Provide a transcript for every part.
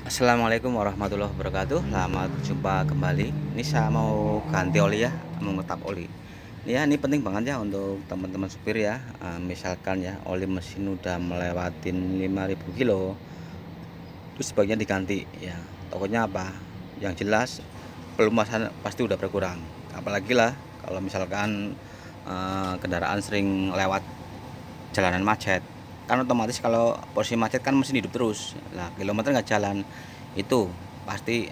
Assalamualaikum warahmatullahi wabarakatuh. Selamat jumpa kembali. Ini saya mau ganti oli ya, mau ngetap oli. Ini penting banget ya untuk teman-teman supir ya. Misalkan ya oli mesin udah melewatin 5.000 kilo, terus sebaiknya diganti ya. Takutnya apa? Yang jelas pelumasan pasti udah berkurang. Apalagi lah kalau misalkan kendaraan sering lewat jalanan macet, kan otomatis kalau posisi macet kan mesin hidup terus. Nah, kilometer nggak jalan itu pasti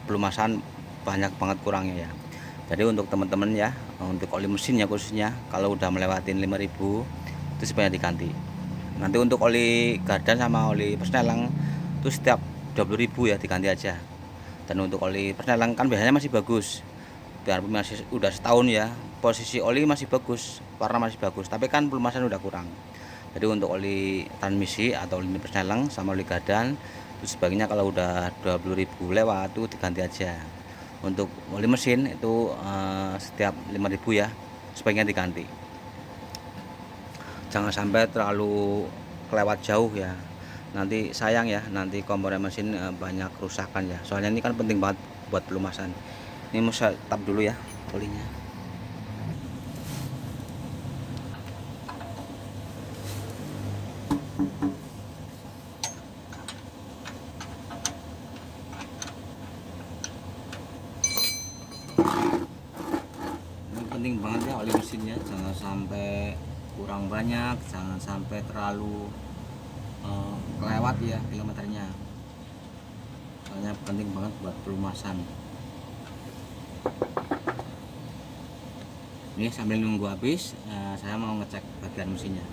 pelumasan banyak banget kurangnya ya. Jadi untuk teman-teman ya, untuk oli mesinnya khususnya kalau udah melewatin 5.000 itu sebanyak diganti. Nanti untuk oli gardan sama oli persneling itu setiap 20.000 ya diganti aja. Dan untuk oli persneling kan biasanya masih bagus, biarpun masih udah setahun ya, posisi oli masih bagus, warna masih bagus, tapi kan pelumasan udah kurang. Jadi untuk oli transmisi atau oli persneling sama oli gardan itu sebaiknya kalau udah 20.000 lewat itu diganti aja. Untuk oli mesin itu setiap 5.000 ya sebaiknya diganti. Jangan sampai terlalu kelewat jauh ya. Nanti sayang ya, nanti komponen mesin banyak kerusakan ya. Soalnya ini kan penting banget buat pelumasan. Ini mau saya tap dulu ya olinya. Ini penting banget ya oli mesinnya, jangan sampai kurang banyak, jangan sampai terlalu kelewat ya kilometernya. Soalnya penting banget buat pelumasan. Ini sambil nunggu habis, saya mau ngecek bagian mesinnya.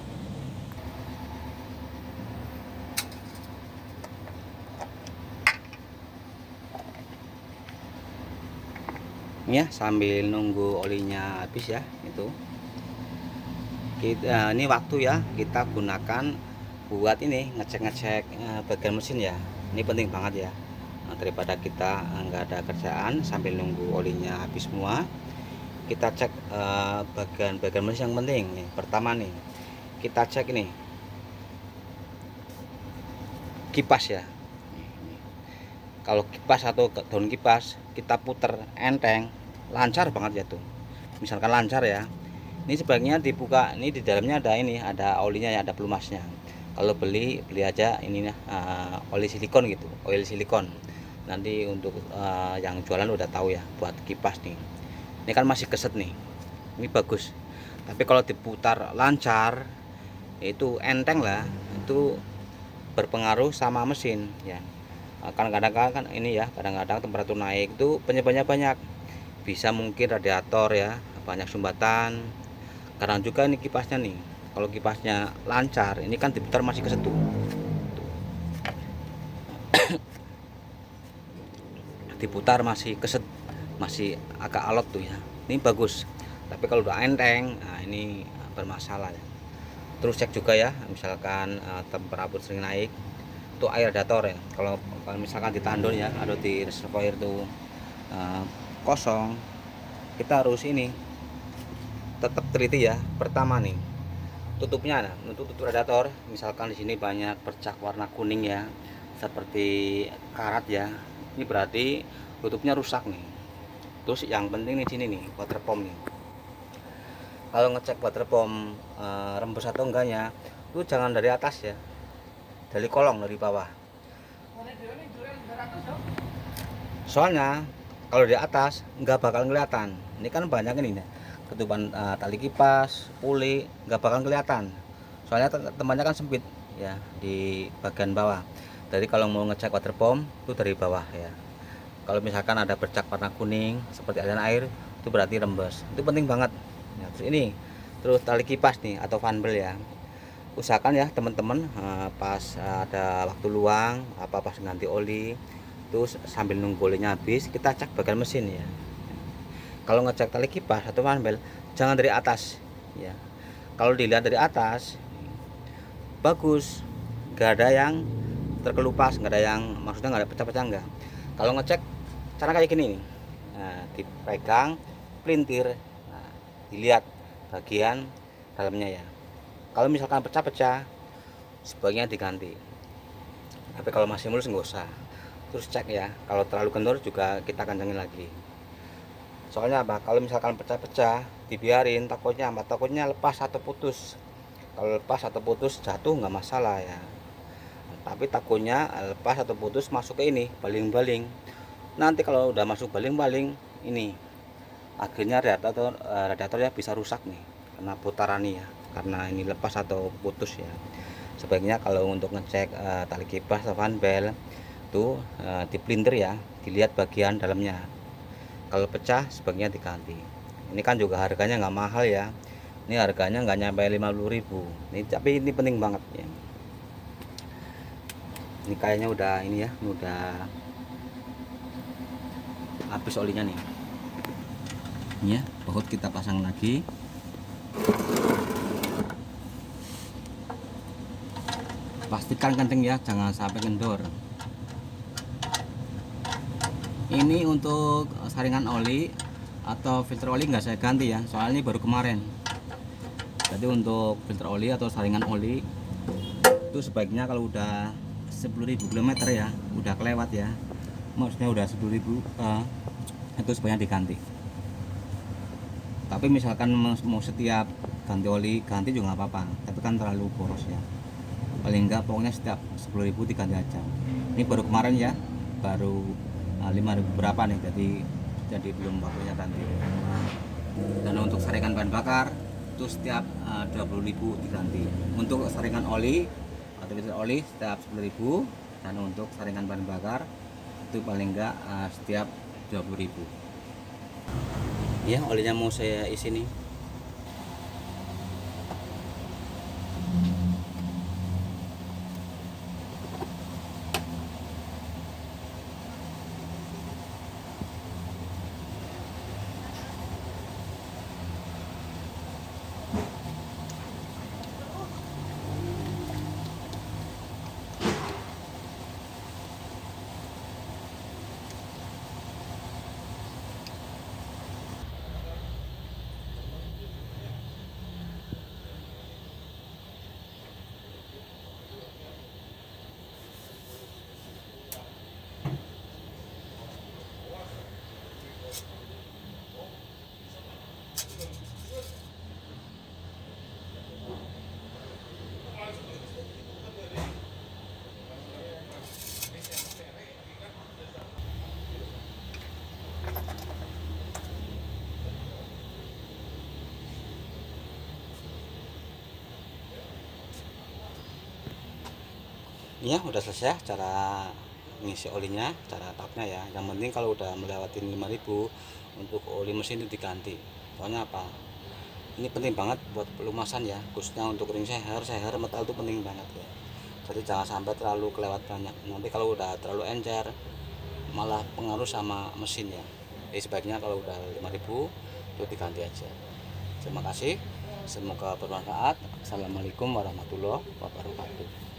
Ini ya sambil nunggu olinya habis ya, itu kita ini waktu ya kita gunakan buat ini ngecek-ngecek bagian mesin ya. Ini penting banget ya. Daripada kita nggak ada kerjaan sambil nunggu olinya habis semua, kita cek bagian-bagian mesin yang penting nih. Pertama nih kita cek ini kipas ya. Kalau kipas atau daun kipas kita puter enteng, lancar banget ya tuh. Misalkan lancar ya, ini sebaiknya dibuka. Ini di dalamnya ada ini, ada olinya ya, ada pelumasnya. Kalau beli aja ini oli silikon gitu, oil silikon. Nanti untuk yang jualan udah tahu ya buat kipas nih. Ini kan masih keset nih, ini bagus. Tapi kalau diputar lancar itu enteng lah, itu berpengaruh sama mesin ya. Kadang-kadang kan ini ya, kadang-kadang temperatur naik itu penyebabnya banyak, bisa mungkin radiator ya banyak sumbatan. Kadang juga ini kipasnya nih, kalau kipasnya lancar ini kan diputar masih kesetu, diputar masih keset, masih agak alot tuh ya, ini bagus. Tapi kalau udah enteng, nah ini bermasalah ya. Terus cek juga ya, misalkan temperatur sering naik itu air radiator ya. Kalau misalkan di tandon ya atau di reservoir itu kosong, kita harus ini tetap teliti ya. Pertama nih tutupnya, nah untuk tutup radiator misalkan di sini banyak bercak warna kuning ya seperti karat ya, ini berarti tutupnya rusak nih. Terus yang penting di sini nih water pump nih, kalau ngecek water pump rembes atau enggaknya itu jangan dari atas ya, dari kolong, dari bawah. Soalnya kalau di atas nggak bakal kelihatan. Ini kan banyak ini ya, ketuban tali kipas, puli, nggak bakal kelihatan. Soalnya tempatnya kan sempit ya di bagian bawah. Jadi kalau mau ngecek water pump itu dari bawah ya. Kalau misalkan ada bercak warna kuning seperti aliran air itu berarti rembes. Itu penting banget. Ya, terus ini, terus tali kipas nih atau fan belt ya. Usahakan ya teman-teman pas ada waktu luang apa pas ganti oli terus sambil nunggu olinya habis kita cek bagian mesin ya. Kalau ngecek tali kipas atau fan belt jangan dari atas ya. Kalau dilihat dari atas bagus, nggak ada yang terkelupas, nggak ada yang maksudnya nggak ada pecah-pecah, nggak. Kalau ngecek cara kayak gini nih, nah, dipegang pelintir, nah, dilihat bagian dalamnya ya. Kalau misalkan pecah-pecah sebaiknya diganti. Tapi kalau masih mulus nggak usah. Terus cek ya, kalau terlalu kendor juga kita kencangin lagi. Soalnya apa, kalau misalkan pecah-pecah dibiarin, takutnya lepas atau putus. Kalau lepas atau putus jatuh nggak masalah ya, tapi takutnya lepas atau putus masuk ke ini baling-baling. Nanti kalau udah masuk baling-baling ini, akhirnya radiatornya bisa rusak nih karena putaran nih ya, karena ini lepas atau putus ya. Sebaiknya kalau untuk ngecek tali kipas atau fan belt tuh di pelintir ya, dilihat bagian dalamnya. Kalau pecah sebaiknya diganti. Ini kan juga harganya nggak mahal ya, ini harganya nggak nyampe 50.000 ini, tapi ini penting banget ya. Ini kayaknya udah ini ya, udah habis olinya nih. Ini ya, baut kita pasang lagi. Pastikan kenceng ya, jangan sampai kendor. Ini untuk saringan oli atau filter oli nggak saya ganti ya, soalnya ini baru kemarin. Jadi untuk filter oli atau saringan oli itu sebaiknya kalau udah 10.000 km ya, udah kelewat ya, maksudnya udah 10.000 itu sebaiknya diganti. Tapi misalkan mau setiap ganti oli ganti juga nggak apa-apa, tapi kan terlalu boros ya. Paling enggak pokoknya setiap 10.000 diganti aja. Ini baru kemarin ya, baru 5.000 berapa nih, jadi belum waktunya ganti. Dan untuk saringan bahan bakar itu setiap 20.000 diganti. Untuk saringan oli atau filter oli setiap 10.000, dan untuk saringan bahan bakar itu paling enggak setiap 20.000. Ya, olinya mau saya isi nih. Ya udah selesai cara ngisi olinya, cara tapnya ya. Yang penting kalau udah melewati 5.000 untuk oli mesin itu diganti. Soalnya apa, ini penting banget buat pelumasan ya, khususnya untuk ring seher metal itu penting banget ya. Jadi jangan sampai terlalu kelewat banyak, nanti kalau udah terlalu encer malah pengaruh sama mesin ya. Jadi sebaiknya kalau udah 5.000 itu diganti aja. Terima kasih, semoga bermanfaat. Assalamualaikum warahmatullahi wabarakatuh.